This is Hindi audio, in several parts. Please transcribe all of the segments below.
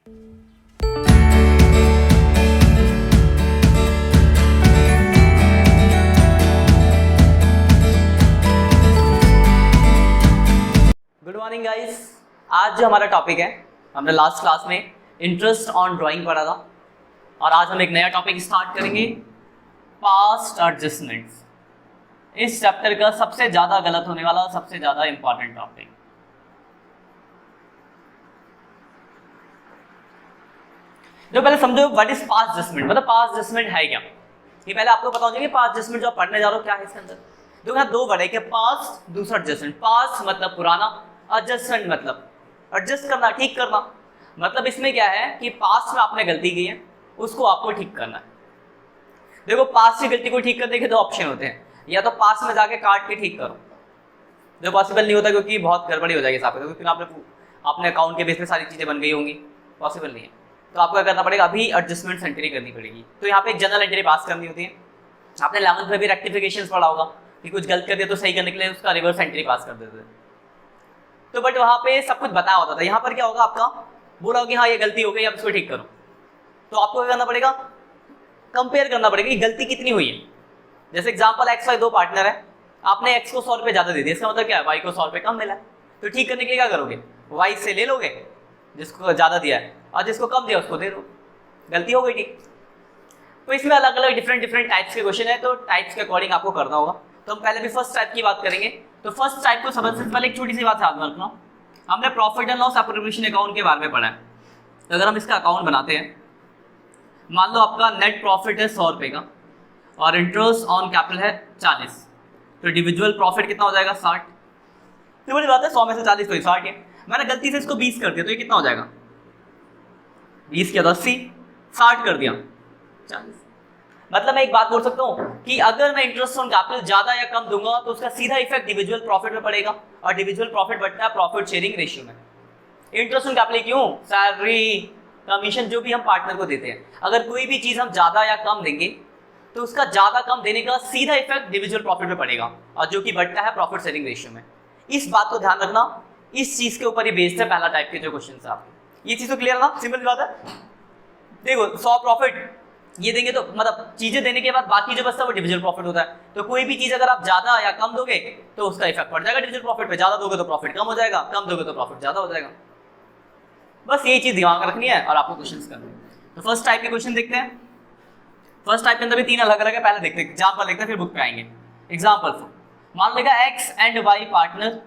Good morning guys. आज जो हमारा टॉपिक है, हमने लास्ट क्लास में इंटरेस्ट ऑन ड्राइंग पढ़ा था और आज हम एक नया टॉपिक स्टार्ट करेंगे, पास्ट एडजस्टमेंट्स। इस चैप्टर का सबसे ज़्यादा गलत होने वाला और सबसे ज़्यादा इंपॉर्टेंट टॉपिक। जो पहले समझो व्हाट इज पास्ट एडजस्टमेंट, मतलब पास्ट एडजस्टमेंट है क्या, ये पहले आपको पता होना चाहिए। पास्ट एडजस्टमेंट जो आप पढ़ने जा रहे हो क्या है इसके अंदर। देखो यहाँ दो वर्ड है कि पास्ट, दूसरा एडजस्टमेंट। पास्ट मतलब पुराना, एडजस्टमेंट मतलब एडजस्ट करना, ठीक करना। मतलब इसमें क्या है कि पास्ट में आपने गलती की है, उसको आपको ठीक करना है। देखो पास्ट की गलती को ठीक करने के दो ऑप्शन होते हैं, या तो पास्ट में जाके काट के ठीक करो, जो पॉसिबल नहीं होता क्योंकि बहुत गड़बड़ी हो जाएगी साथ में, क्योंकि आपने अकाउंट के बेस में सारी चीज़ें बन गई होंगी, पॉसिबल नहीं है। तो आपको क्या करना पड़ेगा, अभी एडजस्टमेंट एंट्री करनी पड़ेगी। तो यहाँ पे एक जनरल एंट्री पास करनी होती है। आपने 11th में भी रेक्टिफिकेशन पढ़ा होगा कि कुछ गलत कर दिया तो सही करने के लिए उसका रिवर्स एंट्री पास कर देते थे। तो बट वहाँ पे सब कुछ बताया होता था। यहाँ पर क्या होगा, आपका बोला कि हाँ ये गलती हो गई, अब इसको ठीक करो। तो आपको क्या करना पड़ेगा, कंपेयर करना पड़ेगा कि गलती कितनी हुई है। जैसे एग्जाम्पल एक्स वाई दो पार्टनर है, आपने एक्स को 100 रुपये ज़्यादा दे दिया, इसका मतलब क्या है, वाई को 100 रुपये कम मिला है। तो ठीक करने के लिए क्या करोगे, वाई से ले लोगे जिसको ज़्यादा दिया है और जिसको कम दिया उसको दे दो, गलती हो गई ठीक। तो इसमें अलग अलग डिफरेंट टाइप्स के क्वेश्चन है, तो टाइप्स के अकॉर्डिंग आपको करना होगा। तो हम पहले भी फर्स्ट टाइप की बात करेंगे। तो फर्स्ट टाइप को समझने से पहले एक छोटी सी बात याद रखना, हमने profit and loss appropriation account के बारे में पढ़ा है। तो अगर हम इसका अकाउंट बनाते हैं, मान लो आपका नेट प्रॉफिट है 100 रुपये का और इंटरेस्ट ऑन कैपिटल है 40, तो इंडिविजुअल प्रॉफिट कितना हो जाएगा, 60। तो बड़ी बात है, 100 में से 40 तो 60 है। मैंने गलती से इसको 20 कर दिया, तो ये कितना हो जाएगा, 20 किया तो 80, 60 कर दिया 40। मतलब मैं एक बात बोल सकता हूँ कि अगर मैं इंटरेस्ट ऑन कैपिटल ज्यादा या कम दूंगा तो उसका सीधा इफेक्ट इंडिविजुअल प्रॉफिट में पड़ेगा, और इंडिविजुअल प्रॉफिट बढ़ता है प्रॉफिट शेयरिंग रेशियो में। इंटरेस्ट ऑन कैपिटल क्यों, सैलरी, कमीशन जो भी हम पार्टनर को देते हैं, अगर कोई भी चीज हम ज्यादा या कम देंगे तो उसका ज्यादा कम देने का सीधा इफेक्ट इंडिविजुअल प्रॉफिट में पड़ेगा, और जो कि बढ़ता है प्रॉफिट शेयरिंग रेशियो में। इस बात को ध्यान रखना, इस चीज के ऊपर ही बेस्ड है पहला टाइप के जो क्वेश्चन है आपके। ये चीज तो क्लियर है ना, सिंपल बात है। देखो 100 प्रॉफिट ये देंगे तो मतलब चीजें देने के बाद बाकी जो बचता है वो इंडिविजुअल प्रॉफिट होता है। तो कोई भी चीज अगर आप ज्यादा या कम दोगे तो उसका इफेक्ट पड़ जाएगा इंडिविजुअल प्रॉफिट पे। ज्यादा दोगे तो प्रॉफिट कम हो जाएगा, कम दोगे तो प्रॉफिट ज्यादा हो जाएगा। बस ये चीज दिमाग में रखनी है और आपको क्वेश्चंस करने हैं। तो फर्स्ट टाइप के क्वेश्चन देखते हैं। फर्स्ट टाइप के अंदर भी 3 अलग अलग है, पहले देखते हैं एग्जाम्पल देखते हैं फिर बुक पे आएंगे। एग्जाम्पल मान लेगा X and Y partner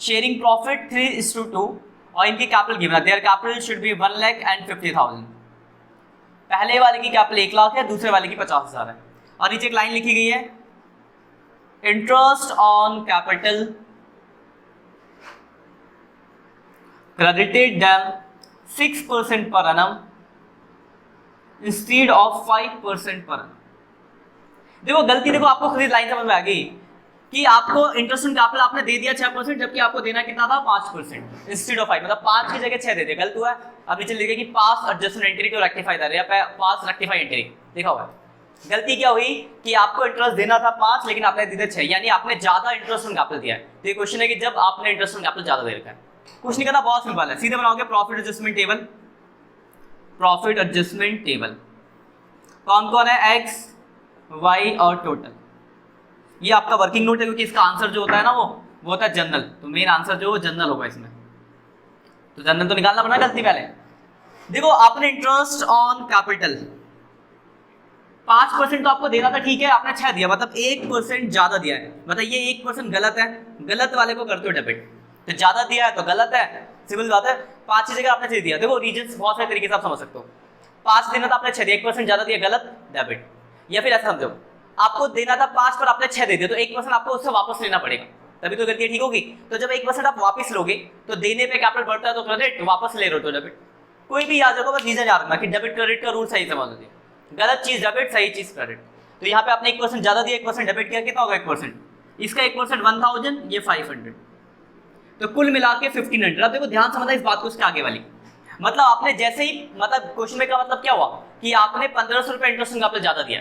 sharing profit 3:2 और इनकी कैपिटल गिवन है, देयर कैपिटल शुड बी 1,50,000। पहले वाले की कैपिटल 1 लाख है, दूसरे वाले की 50,000 है, और नीचे एक लाइन लिखी गई है, interest on capital credited them 6% per annum instead of 5% per annum। देखो गलती, देखो आपको खुद लाइन समझ में आ गई कि आपको इंटरेस्ट ऑन कैपिटल आपने दे दिया 6%, जबकि आपको देना कितना था 5% इंस्टेड ऑफ 5, मतलब 5 की जगह 6 दे दिया, गलत हुआ है। अब नीचे लिखे कि pass adjustment entry to rectify that, या पास रेक्टिफाई एंट्री लिखा हुआ है। गलती क्या हुई कि आपको इंटरेस्ट देना था 5 लेकिन आपने दे दिया 6, यानी आपने ज्यादा इंटरेस्ट ऑन कैपिटल दिया है। तो ये क्वेश्चन है कि जब आपने इंटरेस्ट ऑन कैपिटल ज्यादा दे रखा है, कुछ नहीं करना, बहुत सिंपल है, सीधे बनाओगे profit adjustment table. Profit adjustment table कौन कौन है, एक्स वाई और टोटल। ये आपका वर्किंग नोट है, क्योंकि इसका आंसर जो होता है ना वो होता है जनरल, तो मेन आंसर जो जनरल होगा इसमें, तो जनरल तो निकालना पड़ा गलती पहले। देखो आपने इंटरेस्ट ऑन कैपिटल 5% तो आपको देना था, ठीक है, आपने 6 दिया, मतलब 1% ज्यादा दिया है, मतलब ये 1% गलत है, गलत वाले को करते हो डेबिट। तो ज्यादा दिया है तो गलत है, सिंपल बात है। 5 की जगह आपने 6 दिया, देखो रीजन बहुत सारे तरीके से आप समझ सकते हो। 5 देना था आपने 6 दिया, 1% ज्यादा दिया, गलत, डेबिट। या फिर ऐसा समझो, आपको देना था 5 पर आपने 6 दे दिया, तो 1% आपको उससे वापस लेना पड़ेगा, तभी तो गलती ठीक होगी। तो जब 1% आप वापस लोगे तो देने पे कैपिटल बढ़ता है तो क्रेडिट, वापस ले रहे हो तो डेबिट। कोई भी याद रखो, बस रीजन याद रखना कि डेबिट क्रेडिट का रूल सही समझ लीजिए, गलत चीज डेबिट, सही चीज क्रेडिट। तो यहाँ पे आपने 1% ज्यादा दिया, 1% डेबिट किया, कितना होगा 1%, इसका 1% 1000, ये 500, तो कुल मिला के 1500। अब देखो ध्यान समझना इस बात को, उसके आगे वाली, मतलब आपने जैसे ही, मतलब क्वेश्चन में का मतलब क्या हुआ कि आपने 1500 रुपये इंटरेस्ट आपने ज्यादा दिया,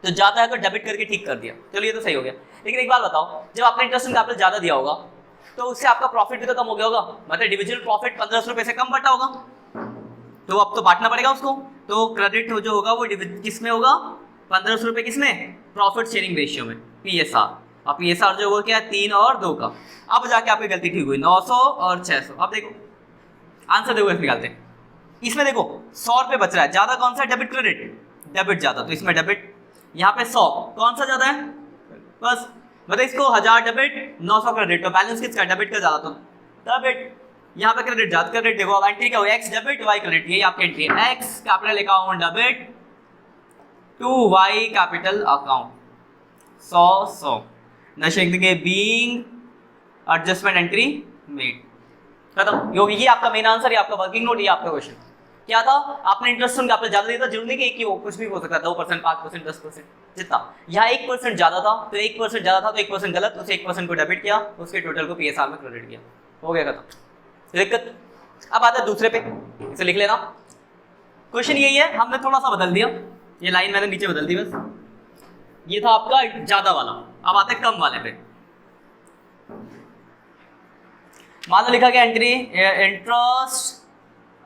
तो ज्यादा है तो डेबिट करके ठीक कर दिया, चलो ये तो सही हो गया। लेकिन एक बात बताओ, जब आपने इंटरेस्ट कैपिटल ज्यादा दिया होगा तो उससे आपका प्रॉफिट भी तो कम हो गया होगा, मतलब इंडिविजुअल प्रॉफिट 1500 रुपये से कम बटा होगा, तो अब तो बांटना पड़ेगा उसको, तो क्रेडिट जो होगा वो किस में होगा, 1500 रुपये किस में, प्रॉफिट शेयरिंग रेशियो में, PSR। और PSR जो होगा क्या, 3 और 2 का। अब जाके आपकी गलती ठीक हुई, 900 और 600। अब देखो आंसर देखो, इसमें निकालते हैं। इसमें देखो 100 रुपये बच रहा है, ज्यादा कौन सा, डेबिट क्रेडिट, डेबिट ज्यादा, तो इसमें डेबिट। यहाँ पे 100 कौन सा ज्यादा है, बस मतलब इसको 1000 डेबिट 900 क्रेडिट, तो बैलेंस किसका, डेबिट का ज्यादा, तो डेबिट। यहाँ पे क्रेडिट ज्यादा, क्रेडिट देखो, अब एंट्री क्या हो, एक्स डेबिट वाई क्रेडिट, यही आपकी एंट्री है, X capital account debit to Y capital account, 100 नशे के बीइंग एडजस्टमेंट एंट्री मेड, खत्म। ये आपका मेन आंसर, ये आपका वर्किंग नोट, ये आपका क्वेश्चन क्या था। आपने इंटरेस्ट ऑन कैपिटल ज्यादा दिया था, जरूरी नहीं कि एक ही हो, कुछ भी हो सकता है, 2%, 5%, 10%, जितना। यहाँ 1% ज्यादा था, तो 1% ज्यादा था तो 1% गलत, उस 1% को डेबिट किया, उसके टोटल को PSR में क्रेडिट किया, हो गया खत्म, दिक्कत। अब आता है दूसरे पे, इसे लिख लेना। क्वेश्चन यही है, हमने थोड़ा सा बदल दिया, ये लाइन मैंने नीचे बदल दी बस। ये था आपका ज्यादा वाला, अब आते हैं कम वाले पे। मान लो लिखा गया entry, interest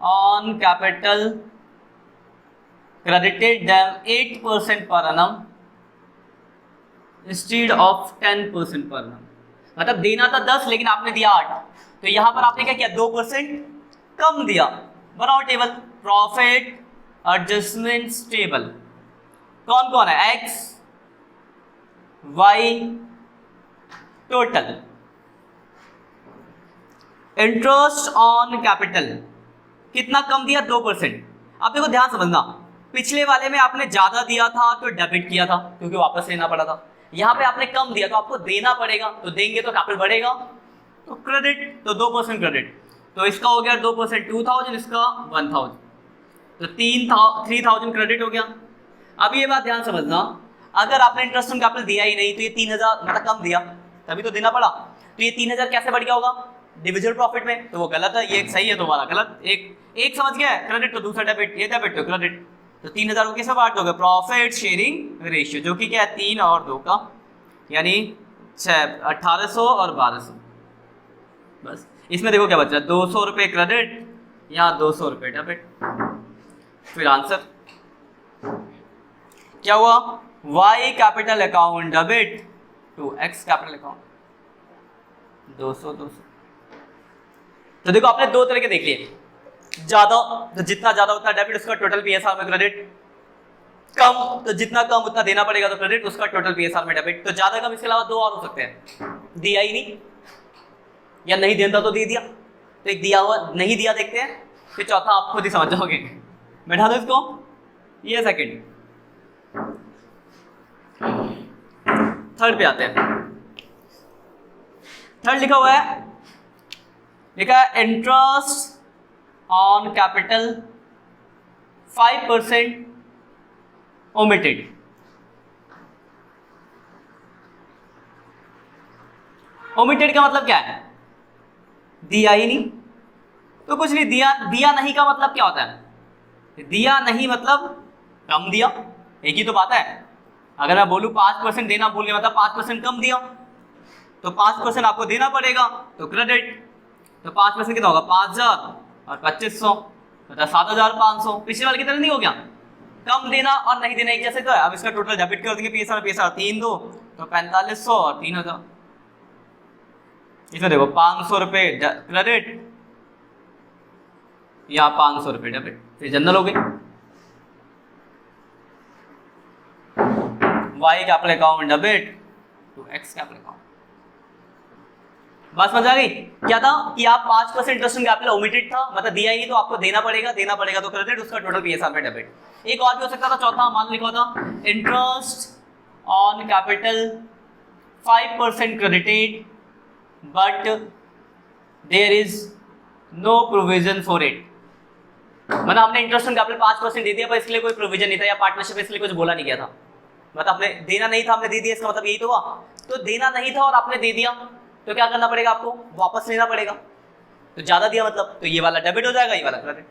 on capital credited them 8% per annum instead of 10% per annum। मतलब देना था 10 लेकिन आपने दिया 8, तो यहां पर आपने क्या किया, 2% कम दिया। बनाओ टेबल, प्रॉफिट एडजस्टमेंट टेबल, कौन कौन है, X Y total, interest on capital कितना कम दिया, 2%। अब देखो ध्यान समझना, पिछले वाले में आपने ज्यादा दिया था तो डेबिट किया था क्योंकि वापस लेना पड़ा था, यहाँ पे आपने कम दिया तो आपको देना पड़ेगा, तो देंगे तो कैपिटल बढ़ेगा, तो क्रेडिट, तो 2% क्रेडिट, तो इसका हो गया 2% 2000, इसका 1000, तो 3000 क्रेडिट हो गया। अब ये बात ध्यान समझना, अगर आपने इंटरेस्ट ऑन कैपिटल दिया ही नहीं तो ये 3000 मतलब कम दिया तभी तो देना पड़ा, तो ये 3000 कैसे बढ़ गया होगा, डिविजिबल प्रॉफिट में, तो वो गलत है, ये सही है तो वाला गलत। एक समझ गया, क्रेडिट तो दूसरा डेबिट, ये डेबिट तो क्रेडिट, तो 3000 को किसमें बांट दोगे, प्रॉफिट शेयरिंग रेशियो, जो कि क्या है 3 और 2 का, यानी 1800 और 1200। बस इसमें देखो क्या बच रहा है, 200 रुपये क्रेडिट, यहाँ 200 रुपये डेबिट। फिर आंसर क्या हुआ, Y capital account debit to X capital account 200। तो देखो आपने दो तरह के देख लिए, ज्यादा तो जितना ज्यादा उतना डेबिट, उसका टोटल PSR में क्रेडिट, कम तो जितना कम उतना देना पड़ेगा तो क्रेडिट, उसका टोटल PSR में डेबिट। तो ज्यादा कम, इसके अलावा 2 और हो सकते हैं, दिया ही नहीं या नहीं देता तो दे दिया, तो एक दिया हुआ नहीं दिया देखते हैं, फिर चौथा आप खुद ही समझ जाओगे। बैठा दो इसको, ये सेकंड। थर्ड पे आते हैं, थर्ड लिखा हुआ है, लिखा है interest on capital 5% omitted. Omitted का मतलब क्या है, दिया ही नहीं, तो कुछ नहीं दिया, दिया नहीं का मतलब क्या होता है, दिया नहीं मतलब कम दिया, एक ही तो बात है। अगर मैं बोलूं 5% देना भूल गया मतलब 5% कम दिया, तो 5% आपको देना पड़ेगा, तो क्रेडिट, तो 5% कितना होगा, 5000 और 2500, मतलब 7500। पिछले वाले की तरह नहीं हो गया, कम देना और नहीं देना एक जैसे तो है। अब इसका टोटल डेबिट कर देंगे, PSR 3 2 तो 4500 और 3000। इसमें देखो 500 रुपये क्रेडिट या 500 रुपये डेबिट, फिर जनरल हो गई। Y capital account debit to X capital account. बात समझ आ गई, क्या था कि आप 5% इंटरेस्ट ऑन कैपिटल ओमिटेड था, मतलब दिया ही तो आपको देना पड़ेगा तो क्रेडिट, उसका टोटल PSR में डेबिट। एक और भी हो सकता था, चौथा मान लिखा था interest on capital 5% credited but there is no provision for it. मतलब हमने इंटरेस्ट ऑन कैपिटल 5% दे दिया पर इसके लिए कोई प्रोविजन नहीं था, या पार्टनरशिप इसलिए कुछ बोला नहीं गया था, मतलब हमने देना नहीं था, हमने दे दिया, इसका मतलब यही तो हुआ। तो देना नहीं था और आपने दे दिया तो क्या करना पड़ेगा, आपको वापस लेना पड़ेगा, तो ज्यादा दिया मतलब, तो ये वाला डेबिट हो जाएगा, ये वाला क्रेडिट।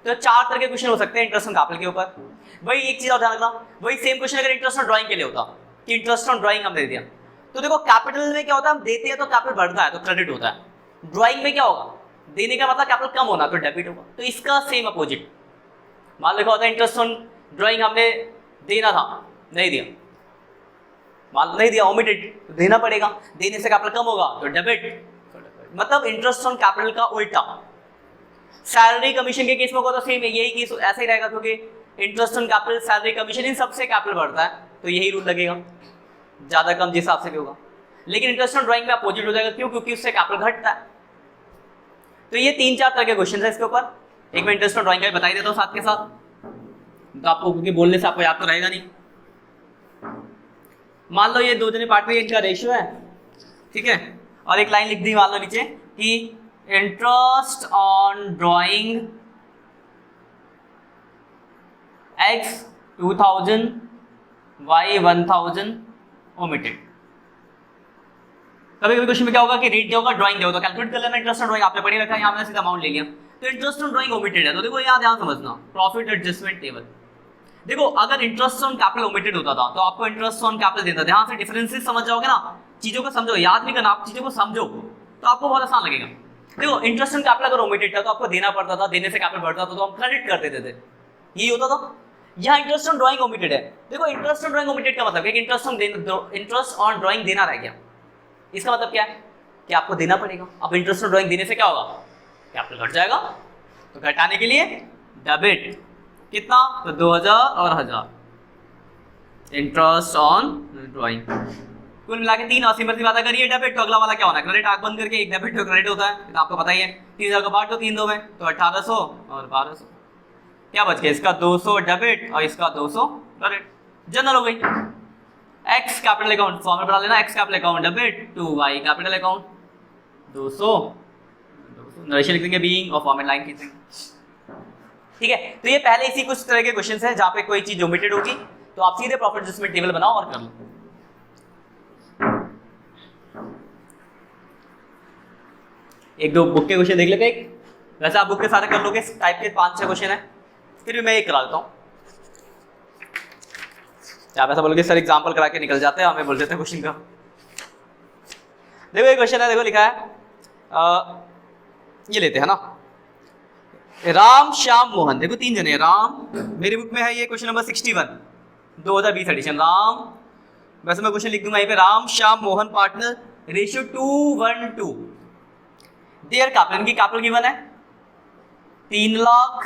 तो 4 तरह के क्वेश्चन हो सकते हैं इंटरेस्ट ऑन कैपिटल के ऊपर। वही एक चीज और ध्यान रखना, वही सेम क्वेश्चन अगर इंटरेस्ट ऑन ड्राइंग के लिए होता कि इंटरेस्ट ऑन ड्राइंग हम दे दिया, तो देखो कैपिटल में क्या होता है, हम देते हैं तो कैपिटल बढ़ता है तो क्रेडिट होता है। ड्राइंग में क्या होगा, देने का मतलब कैपिटल कम होना, तो डेबिट होगा। तो इसका सेम अपोजिट, मान लिखा होता है इंटरेस्ट ऑन ड्राइंग हमने देना था, नहीं दिया, मान नहीं दिया, ओमिटेड, तो देना पड़ेगा, देने से कैपिटल कम होगा तो डेबिट, मतलब इंटरेस्ट ऑन कैपिटल का उल्टा। सैलरी कमीशन के केस में होगा तो सेम है, यही केस ऐसा ही रहेगा, क्योंकि interest on capital, salary commission, इन सबसे कैपिटल बढ़ता है, तो यही रूल लगेगा, ज्यादा कम जिस हिसाब से भी होगा। लेकिन इंटरेस्ट ऑन ड्राइंग में अपोजिट हो जाएगा, क्यों? क्योंकि उससे कैपिटल घटता है। तो ये 3-4 तरह के क्वेश्चन है इसके ऊपर। एक मैं इंटरेस्ट ऑन ड्राइंग का भी बता ही देता हूँ साथ के साथ, तो आपको, क्योंकि बोलने से आपको याद तो रहेगा नहीं। मान लो ये दो जने पार्ट में इनका रेशियो है, ठीक है, और एक लाइन लिख दी मान लो नीचे कि interest on drawing x 2000 y 1000 omitted. कभी कभी क्वेश्चन में क्या होगा कि रेट दिया होगा, ड्राइंग दिया होगा, तो कैलकुलेट कर लेना इंटरेस्ट ऑन ड्राइंग, आपने पढ़ी रखा है, यहाँ हमने सीधा अमाउंट ले लिया। तो इंटरेस्ट ऑन ड्राइंग ओमिटेड है, तो देखो यहाँ ध्यान समझना, प्रॉफिट एडजस्टमेंट टेबल। देखो अगर इंटरेस्ट ऑन कैपिटल ओमिटेड होता था तो आपको इंटरेस्ट ऑन कैपिटल देता था। ध्यान से डिफरेंसेस समझ जाओगे ना, चीजों को समझो, याद नहीं करना, आप चीजों को समझो तो आपको बहुत आसान लगेगा। देखो इंटरेस्ट ऑन कैपिटल अगर ओमिटेड था तो आपको देना पड़ता था, देने से कैपिटल बढ़ता था, तो हम क्रेडिट कर देते थे, यही होता था। यहाँ इंटरेस्ट ऑन ड्राइंग ओमिटेड है, देखो इंटरेस्ट ऑन ड्राइंग ओमिटेड का मतलब है कि इंटरेस्ट ऑन ड्राइंग देना रह गया। इसका मतलब क्या है कि आपको देना पड़ेगा। अब इंटरेस्ट ऑन ड्राइंग देने से क्या होगा, कैपिटल घट जाएगा, तो घटाने के लिए डेबिट कितना, तो 2000 और 1000 इंटरेस्ट ऑन ड्राइंग। कुल मिला के 3 और सिंपल सी बात, अगर ये डेबिट तो अगला वाला क्या होना है, क्रेडिट। आंख बंद करके, एक डेबिट तो क्रेडिट होता है, तो आपको पता ही है। 3000 का बांट दो 3 दो में, तो 1800 और 1200, क्या बच गया, इसका 200 डेबिट और इसका 200 क्रेडिट, जनरल हो गई। एक्स कैपिटल अकाउंट फॉर्मूला बना लेना, X capital account debit to Y capital account 200 narration लिख देंगे, बीइंग और फॉर्मेट लाइन खींचेंगे, ठीक है। तो ये पहले इसी कुछ तरह के क्वेश्चंस हैं जहां पे कोई चीज ओमिटेड होगी, तो आप सीधे प्रॉफिट एडजस्टमेंट टेबल बनाओ और कर लो। एक दो बुक के क्वेश्चन देख लेते हैं, वैसे आप बुक के सारे कर लोगे, इस टाइप के 5-6 क्वेश्चन है, फिर भी मैं एक करा देता हूँ। आप ऐसा बोलोगे सर एग्जाम्पल करा के निकल जाते हैं, हमें बोल देते हैं क्वेश्चन का। देखो ये क्वेश्चन है, देखो लिखा है, ये लेते हैं ना, राम श्याम मोहन, देखो 3 जने, राम, मेरी बुक में है ये क्वेश्चन नंबर 61 2020 एडिशन, राम, वैसे मैं क्वेश्चन लिख दूंगा यहीं पे, Ram Shyam Mohan partner, ratio 2:1 their capital, इनकी कैपिटल गिवन है 3 लाख,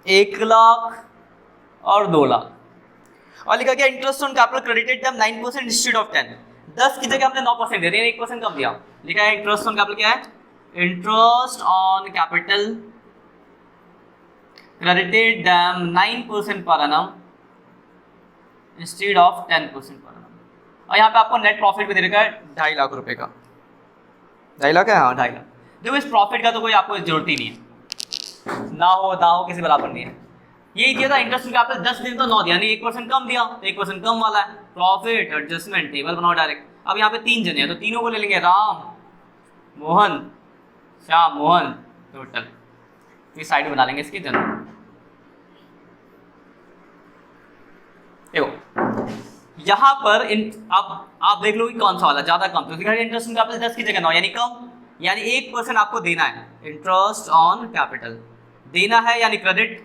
1 लाख और 2 लाख, और लिखा गया interest on capital credited them 9% instead of 10, 10 की जगह हमने 9% दे रहे हैं, 1% कम दिया। लिखा है इंटरेस्ट ऑन कैपिटल क्या है, interest on capital credited them 9% per annum instead of 10% per annum, और यहाँ पे आपको नेट प्रॉफिट भी दे रखा है 2.5 लाख रुपए का, 2.5 लाख है, हाँ 2.5 लाख। देखो इस प्रॉफिट का तो कोई आपको जरूरत ही नहीं है, ना हो किसी बराबर नहीं है। यही दिया था इंटरेस्ट ऑन कैपिटल 10 दिन तो 9 दिया, नहीं 1% कम दिया, तो 1% कम वाला है, प्रॉफिट एडजस्टमेंट टेबल बनाओ डायरेक्ट। अब यहाँ पे 3 जने हैं तो तीनों को ले लेंगे, राम मोहन श्याम मोहन टोटल, इस साइड बना लेंगे इसकी जनरल। देखो यहाँ पर आप देख लो कि कौन सा वाला ज्यादा कम, तो इंटरेस्ट ऑन कैपिटल 10 की जगह 9 यानी कम, यानी 1% आपको देना है इंटरेस्ट ऑन कैपिटल देना है, यानी क्रेडिट।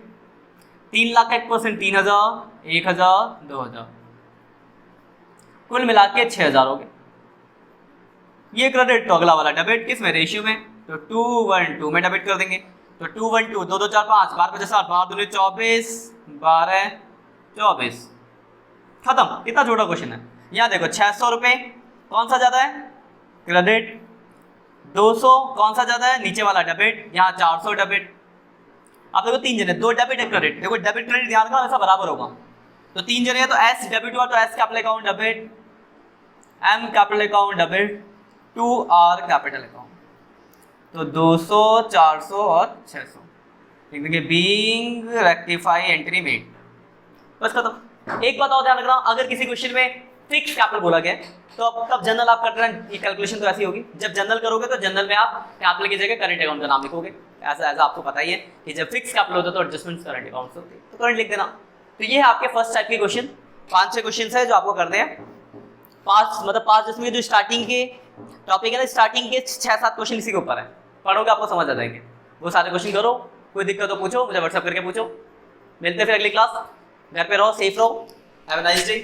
3 लाख का 1% 3000, 1000, 2000, कुल मिला के 6000 हो गए। ये क्रेडिट, तो अगला वाला डेबिट, किस में, रेशियो में, तो 2:1 में डेबिट कर देंगे, तो 2:1 2 2 4 5 12 50 60 12 2 24 12 24, खत्म। कितना छोटा क्वेश्चन है। यहाँ देखो 600 रुपये कौन सा ज्यादा है, क्रेडिट, 200 कौन सा ज्यादा है, नीचे वाला डेबिट, यहाँ 400 डेबिट। आप देखो 3 जने, 2 डेबिट है क्रेडिट, देखो डेबिट क्रेडिट ध्यान रखना ऐसा बराबर होगा, तो 3 जने हैं तो एस डेबिट हुआ, तो S capital account debit, M capital account debit, 2 R capital account, तो 200 400 और 600 लिख देंगे, बीइंग रेक्टिफाई एंट्री मेड, बस खत्म। एक बात और ध्यान रखना, अगर किसी क्वेश्चन में फिक्स कैपिटल बोला गया तो अब तब जनरल आप करते हैं, ये कैलकुलेशन तो ऐसी होगी, जब जनरल करोगे तो जनरल में आप कैपिटल की जगह करंट अकाउंट का नाम लिखोगे, ऐसा आपको पता ही है कि जब फिक्स कैपिटल होता है तो एडजस्टमेंट करंट अकाउंट होते हैं, तो करंट लिख देना। तो ये है आपके फर्स्ट टाइप के क्वेश्चन, 5-6 क्वेश्चन है जो आपको करने हैं। 5 मतलब 5 जिसमें जो स्टार्टिंग के टॉपिक है ना, स्टार्टिंग के 6-7 क्वेश्चन इसी के ऊपर है, पढ़ोगे आपको समझ आ जाएंगे। वो सारे क्वेश्चन करो, कोई दिक्कत हो पूछो, मुझे व्हाट्सएप करके पूछो। मिलते हैं फिर अगली क्लास। घर पे रहो, सेफ रहो, हैव अ नाइस डे।